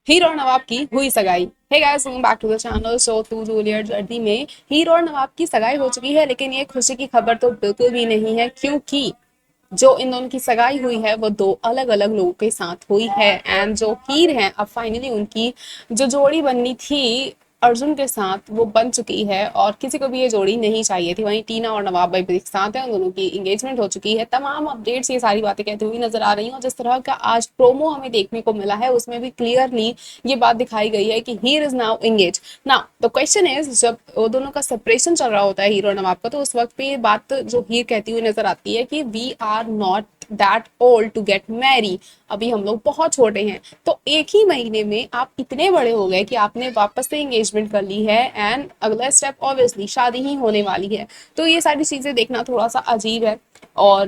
हीर और नवाब की हुई सगाई। Hey guys, welcome back to the channel. So to Juliet journey में हीर और नवाब की सगाई हो चुकी है, लेकिन ये खुशी की खबर तो बिल्कुल भी नहीं है, क्योंकि जो इन दोनों की सगाई हुई है वो दो अलग अलग लोगों के साथ हुई है। एंड जो हीर हैं, अब फाइनली उनकी जो जोड़ी बननी थी अर्जुन के साथ वो बन चुकी है, और किसी को भी ये जोड़ी नहीं चाहिए थी। वहीं टीना और नवाब भाई भी एक साथ हैं, उन दोनों की एंगेजमेंट हो चुकी है। तमाम अपडेट्स ये सारी बातें कहती हुई नजर आ रही हैं, और जिस तरह का आज प्रोमो हमें देखने को मिला है उसमें भी क्लियरली ये बात दिखाई गई है कि Heer is now engage. Now the question is, जब वो दोनों का सेपरेशन चल रहा होता है हीरो और नवाब का, तो उस वक्त पे ये बात जो हीर कहती हुई नजर आती है कि we are not that old to get marry, अभी हम लोग बहुत छोटे हैं। तो एक ही महीने में आप इतने बड़े हो गए कि आपने वापस से एंगेजमेंट कर ली है, एंड अगला स्टेप ऑब्वियसली शादी ही होने वाली है। तो ये सारी चीजें देखना थोड़ा सा अजीब है, और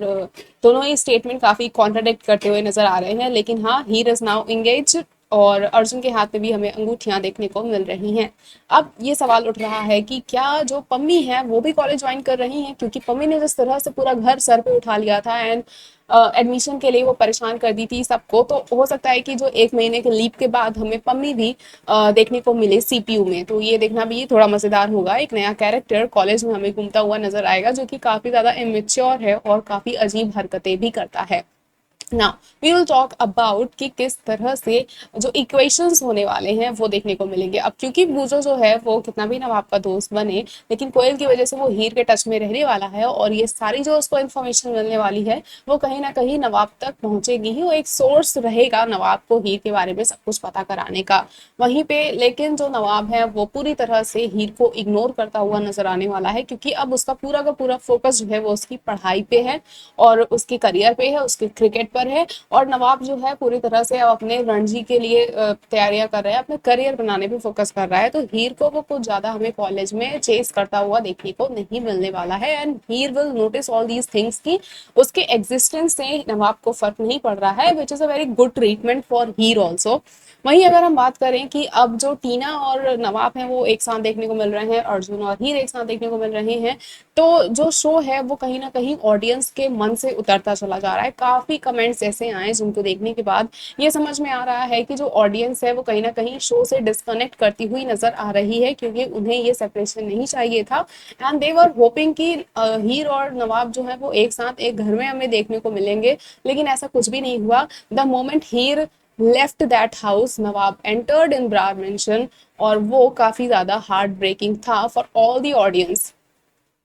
दोनों ही स्टेटमेंट काफी कॉन्ट्राडिक्ट करते हुए नजर आ रहे हैं। लेकिन हाँ, हीर इज नाउ एंगेज, और अर्जुन के हाथ में भी हमें अंगूठियां देखने को मिल रही हैं। अब ये सवाल उठ रहा है कि क्या जो पम्मी है वो भी कॉलेज ज्वाइन कर रही हैं, क्योंकि पम्मी ने जिस तरह से पूरा घर सर पे उठा लिया था एंड एडमिशन के लिए वो परेशान कर दी थी सबको, तो हो सकता है कि जो एक महीने के लीव के बाद हमें पम्मी भी देखने को मिले सीपीयू में। तो ये देखना भी थोड़ा मजेदार होगा, एक नया कैरेक्टर कॉलेज में हमें घूमता हुआ नजर आएगा जो कि काफी ज्यादा इमेच्योर है और काफी अजीब हरकतें भी करता है। Now we will talk about कि किस तरह से जो इक्वेशंस होने वाले हैं वो देखने को मिलेंगे। अब क्योंकि बूजो जो है वो कितना भी नवाब का दोस्त बने, लेकिन कोयल की वजह से वो हीर के टच में रहने वाला है, और ये सारी जो उसको इन्फॉर्मेशन मिलने वाली है वो कहीं ना कहीं नवाब तक पहुंचेगी ही। वो एक सोर्स रहेगा नवाब को हीर के बारे में सब कुछ पता कराने का। वहीं पे लेकिन जो नवाब है वो पूरी तरह से हीर को इग्नोर करता हुआ नजर आने वाला है, क्योंकि अब उसका पूरा का पूरा फोकस जो है वो उसकी पढ़ाई पे है, और उसके करियर पे है, उसके क्रिकेट पर है। और नवाब जो है पूरी तरह से अब अपने रणजी के लिए तैयारियां कर रहा है, अपने करियर बनाने पे फोकस कर रहा है। तो हीर को वो कुछ ज्यादा हमें कॉलेज में चेस करता हुआ देखने को नहीं मिलने वाला है, and Heer will notice all these things की उसके एग्जिस्टेंस से नवाब को फर्क नहीं पड़ रहा है, which is a very good treatment for Heer also. वहीं अगर हम बात करें कि अब जो टीना और नवाब हैं वो एक साथ देखने को मिल रहे हैं, अर्जुन और हीर एक साथ देखने को मिल रहे हैं, तो जो शो है वो कहीं ना कहीं ऑडियंस के मन से उतरता चला जा रहा है। काफी कमेंट्स ऐसे आए जिनको देखने के बाद ये समझ में आ रहा है कि जो ऑडियंस है वो कहीं ना कहीं शो से डिस्कनेक्ट करती हुई नजर आ रही है, क्योंकि उन्हें ये सेपरेशन नहीं चाहिए था, एंड दे वर होपिंग कि हीर और नवाब जो है वो एक साथ एक घर में हमें देखने को मिलेंगे। लेकिन ऐसा कुछ भी नहीं हुआ। The moment Heer left that house, Nawab entered in Brar mention, और वो काफी ज्यादा हार्ट ब्रेकिंग था फॉर ऑल द ऑडियंस।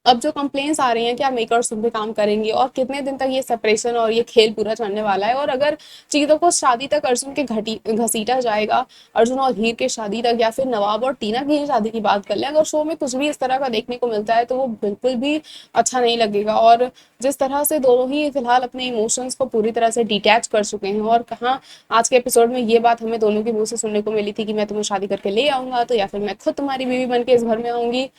अब जो कंप्लेन्स आ रही हैं, क्या मेकर्स उन पे काम करेंगे, और कितने दिन तक ये सेपरेशन और ये खेल पूरा चलने वाला है, और अगर चीजों को शादी तक अर्जुन के घटी घसीटा जाएगा, अर्जुन और हीर के शादी तक, या फिर नवाब और टीना की ही शादी की बात कर ले, अगर शो में कुछ भी इस तरह का देखने को मिलता है तो वो बिल्कुल भी अच्छा नहीं लगेगा। और जिस तरह से दोनों ही फिलहाल अपने इमोशंस को पूरी तरह से डिटैच कर चुके हैं, और कहाँ आज के एपिसोड में ये बात हमें दोनों के मुंह से सुनने को मिली थी कि मैं तुम्हें शादी करके ले आऊंगा, तो या फिर मैं खुद तुम्हारी बीवी बन के इस घर में आऊंगी।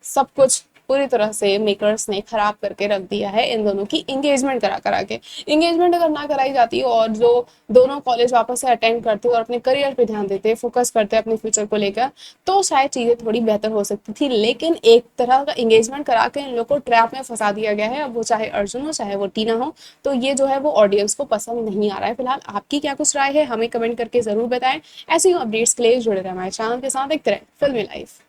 सब कुछ पूरी तरह से मेकर्स ने खराब करके रख दिया है इन दोनों की एंगेजमेंट करा करा के। एंगेजमेंट अगर ना कराई जाती और जो दोनों कॉलेज वापस से अटेंड करते और अपने करियर पे ध्यान देते, फोकस करते अपने फ्यूचर को लेकर, तो शायद चीजें थोड़ी बेहतर हो सकती थी। लेकिन एक तरह का एंगेजमेंट करा के इन लोग को ट्रैप में फंसा दिया गया है, अब वो चाहे अर्जुन हो चाहे वो टीना हो। तो ये जो है वो ऑडियंस को पसंद नहीं आ रहा है। फिलहाल आपकी क्या कुछ राय है हमें कमेंट करके जरूर बताएं। ऐसी अपडेट्स के लिए जुड़े रहे हमारे चैनल के साथ, देखते रहे फिल्मी लाइफ।